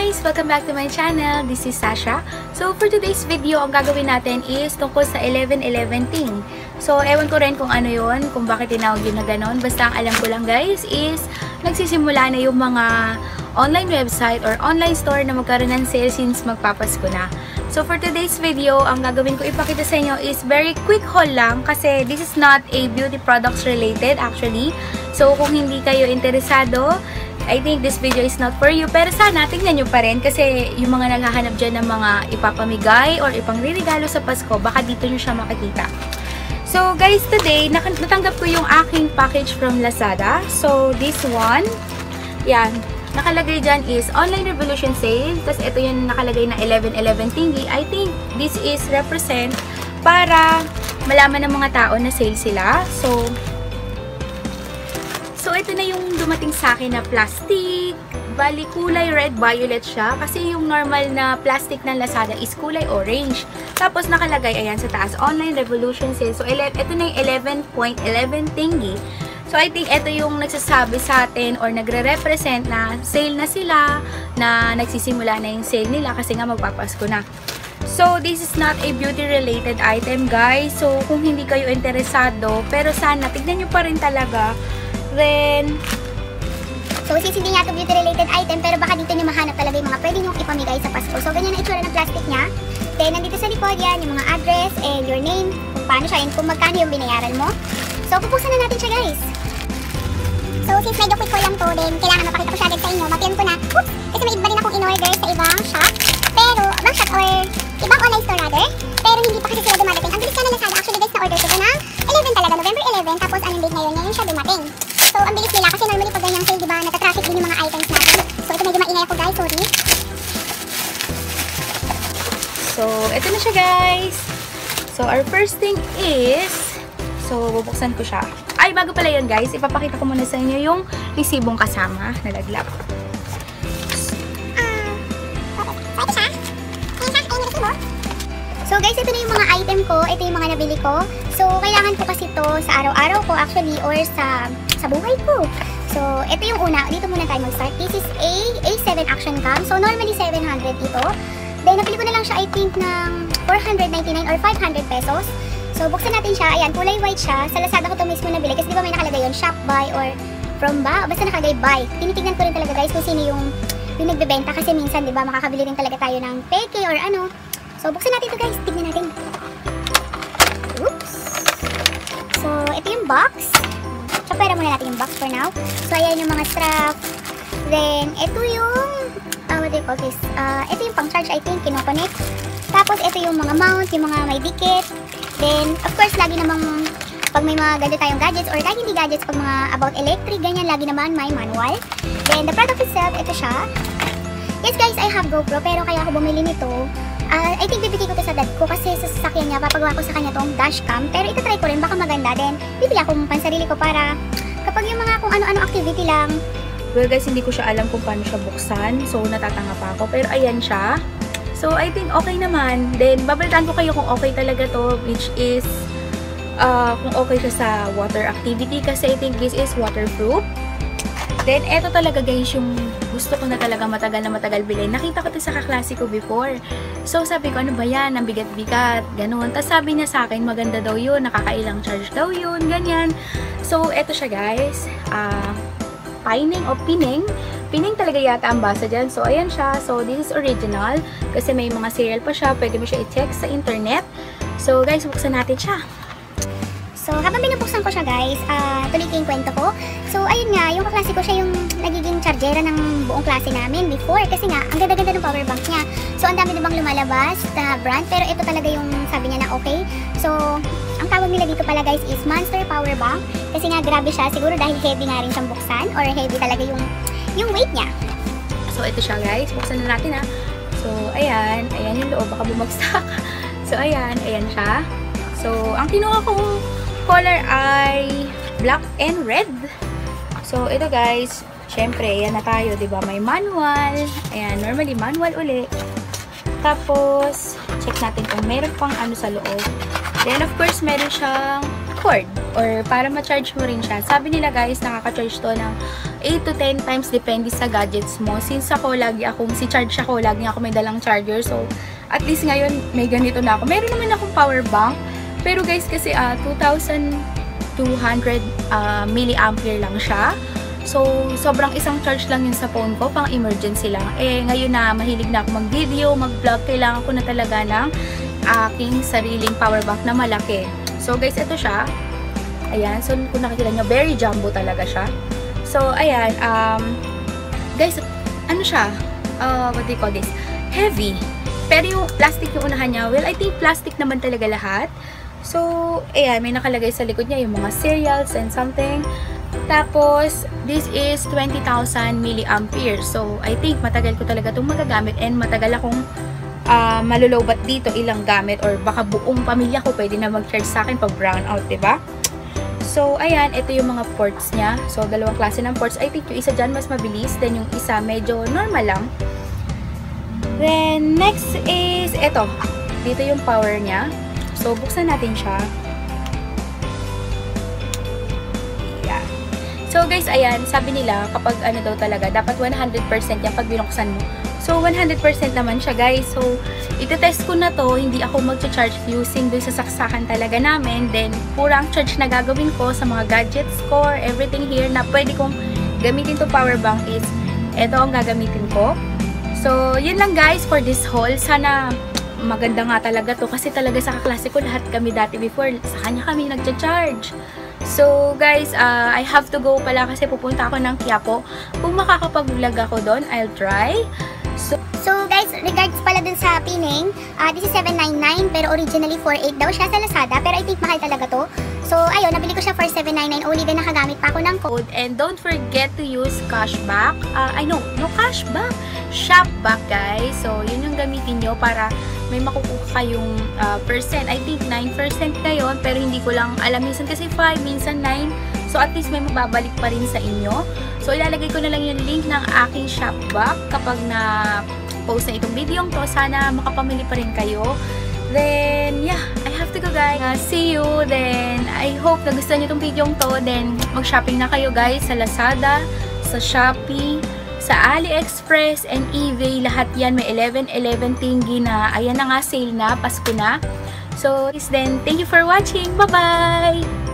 guys! Welcome back to my channel. This is Sasha. So, for today's video, ang gagawin natin is tungkol sa 11-11 thing. So, ewan ko rin kung ano yun, kung bakit tinawag yun na ganon. Basta ang alam ko lang guys is nagsisimula na yung mga online website or online store na magkaroon ng sale since magpapasko na. So, for today's video, ang gagawin ko ipakita sa inyo is very quick haul lang kasi this is not a beauty products related actually. So, kung hindi kayo interesado, I think this video is not for you. Pero sana, tingnan nyo pa rin kasi yung mga naghahanap dyan ng mga ipapamigay or ipangririgalo sa Pasko, baka dito nyo siya makikita. So, guys, today, natanggap ko yung aking package from Lazada. So, this one, yan. Nakalagay dyan is Online Revolution Sale. Tapos, ito yung nakalagay na 11-11 thingy. I think this is represent para malaman ng mga tao na sale sila. So, ito na yung dumating sa akin na plastic. Bali, kulay red-violet siya. Kasi yung normal na plastic ng Lazada is kulay orange. Tapos, nakalagay, ayan, sa taas, Online Revolution Sale. So, ito na yung 11.11 thingy. So, I think ito yung nagsasabi sa atin or nagre-represent na sale na sila, na nagsisimula na yung sale nila kasi nga magpapasko na. So, this is not a beauty-related item, guys. So, kung hindi kayo interesado, pero sana, tignan nyo pa rin talaga. Then, so since hindi nga ito beauty-related item, pero baka dito nyo mahanap talaga yung mga pwede nyo ipamigay sa Pasko. So, ganyan ang itsura ng plastic niya. Then, nandito sa likod yan, yung mga address and your name, kung paano siya, and kung magkano yung binayaran mo. So, pupuksan na natin siya, guys. So, since medyo quick ko lang to, then kailangan mapakita ko siya agad sa inyo. Mapyan ko na, oops, kasi may iba rin akong in-order sa ibang shop. Pero, ibang shop or ibang online store rather. Pero hindi pa kasi sila dumadating. Ang bilis ka na Lazada. Actually, guys, na-order ko ito ng 11 talaga, November 11. Tapos, anong date ngayon? Ngayon siya dumating. So, ang bilis nila kasi normally pag ganyang sale, diba, natatraffic din yung mga items natin. So, ito medyo maingay ako, guys. Sorry. so, ito na siya, guys. So, our first thing is, so, bubuksan ko siya. Ay, bago pala yun, guys, ipapakita ko muna sa inyo yung resibong kasama na laglap. So guys, ito na yung mga item ko. Ito yung mga nabili ko. So, kailangan ko kasi ito sa araw-araw ko actually or sa buhay ko. So, ito yung una. Dito muna tayo mag-start. This is A7 Action Cam. So, normally 700 ito. Then, napili ko na lang siya I think ng 499 or 500 pesos. So, buksan natin siya. Ayan, kulay white siya. Sa Lazada ko ito mismo nabili. Kasi di ba may nakalagay yun, shop buy or from ba? Basta nakalagay buy. Tinitignan ko rin talaga guys kung sino yung nagbebenta. Kasi minsan, di ba, makakabili rin talaga tayo ng peke or ano. So, buksan natin ito guys. Tignan natin. Oops. So, ito yung box. Tsapera muna natin yung box for now. So, ayan yung mga strap. Then, ito yung, what do you call this? Ito yung pang-charge, I think, kinoconnect. Tapos, ito yung mga mount, yung mga may dikit. Then, of course, lagi namang pag may mga ganito tayong gadgets or kahit hindi gadgets, pag mga about electric, ganyan, lagi naman may manual. Then, the product itself, ito siya. Yes guys, I have GoPro, pero kaya ako bumili nito. I think bibigay ko to sa dad ko kasi sa sasakyan niya, papagawa ko sa kanya tong dashcam. Pero ito try ko rin, baka maganda din. Bibili akong pansarili ko para kapag yung mga kung ano-ano activity lang. Well guys, hindi ko siya alam kung paano siya buksan. So, natatanga pa ako. Pero ayan siya. So, I think okay naman. Then, babalitaan ko kayo kung okay talaga to, which is kung okay siya sa water activity kasi I think this is waterproof. Then, eto talaga guys yung gusto ko na talaga matagal bilhin. Nakita ko ito sa kaklase ko before. So, sabi ko, ano ba yan? Ang bigat-bigat. Ganon. Tapos sabi niya sa akin, maganda daw yun. Nakakailang charge daw yun. Ganyan. So, eto siya guys. Pining o pining. Pining talaga yata ang basa dyan. So, ayan siya. So, this is original. Kasi may mga serial pa siya. Pwede mo siya i-check sa internet. So, guys, buksan natin siya. So, habang binubuksan ko siya guys, tuloy ko yung kwento ko. So, ayun nga, yung kaklase ko siya yung nagiging chargera ng buong klase namin before. Kasi nga, ang ganda-ganda ng power bank niya. So, ang dami na bang lumalabas na brand. Pero ito talaga yung sabi niya na okay. So, ang tawag nila dito pala guys is Monster Power Bank. Kasi nga, grabe siya. Siguro dahil heavy nga rin siyang buksan. Or heavy talaga yung weight niya. So, ito siya guys. Buksan na natin ha. So, ayan. Ayan yung loob. Baka bumagsak. So, ayan. Ayan siya. So, ang kinuha kong color ay black and red. So, ito guys, syempre, yan na tayo, diba? May manual. Ayan, normally manual uli. Tapos, check natin kung meron pang ano sa loob. Then, of course, meron siyang cord or para ma-charge mo rin siya. Sabi nila guys, nakaka-charge to ng 8 to 10 times depende sa gadgets mo. Since si charge ako, lagi ako may dalang charger. So, at least ngayon, may ganito na ako. Meron naman akong power bank. Pero guys, kasi 2,200 milliampere lang siya. So, sobrang isang charge lang yun sa phone ko, pang emergency lang. Eh, ngayon na mahilig na ako mag-video, mag-vlog, kailangan ko na talaga ng aking sariling power bank na malaki. So, guys, ito siya. Ayan. So, kung nakikita nyo, very jumbo talaga siya. So, ayan. Guys, ano siya? What do you call this? Heavy. Pero yung plastic yung unahan niya, well, I think plastic naman talaga lahat. So, ayan, may nakalagay sa likod niya yung mga cereals and something. Tapos, this is 20,000 milliampere. So, I think matagal ko talaga itong magagamit and matagal akong malulobat dito ilang gamit or baka buong pamilya ko pwede na mag-charge sa akin pag brown out, diba? So, ayan, ito yung mga ports niya. So, dalawang klase ng ports. I think yung isa dyan mas mabilis, then yung isa medyo normal lang. Then, next is ito. Dito yung power niya. So, buksan natin siya. Yeah. So, guys, ayan, sabi nila, kapag ano daw talaga, dapat 100% yan pag binuksan mo. So, 100% naman siya, guys. So, itetest ko na to. Hindi ako mag-charge using dun sa saksakan talaga namin. Then, purang charge na gagawin ko sa mga gadgets ko or everything here na pwede kong gamitin to power bank is ito ang gagamitin ko. So, yun lang guys for this haul. Sana maganda nga talaga to kasi talaga sa kaklase ko lahat kami dati before sa kanya kami nagcha-charge. So, guys, I have to go pala kasi pupunta ako ng Quiapo. Kung makakapag-vlog ako doon, I'll try. So guys, regards pala dun sa pining, this is 799 pero originally 48 daw siya sa Lazada pero I think mahal talaga to. So ayun, nabili ko siya for 799 only, then nakagamit pa ako ng code. And don't forget to use cashback. No cashback. Shopback, guys. So yun yung gamitin nyo para may makukuha kayong percent. I think 9% ngayon pero hindi ko lang alam. Minsan kasi 5, minsan 9. So at least may mababalik pa rin sa inyo. So ilalagay ko na lang yung link ng aking Shopback kapag na-post na itong video to. Sana makapamili pa rin kayo. Then, yeah, I have to go guys. See you. Then, I hope nagustuhan nyo itong video to. Then, mag-shopping na kayo guys sa Lazada, sa Shopee, sa AliExpress, and eBay. Lahat yan may 11/11 tinggi na. Ayan na nga, sale na, Pasko na. So, then, thank you for watching. Bye-bye!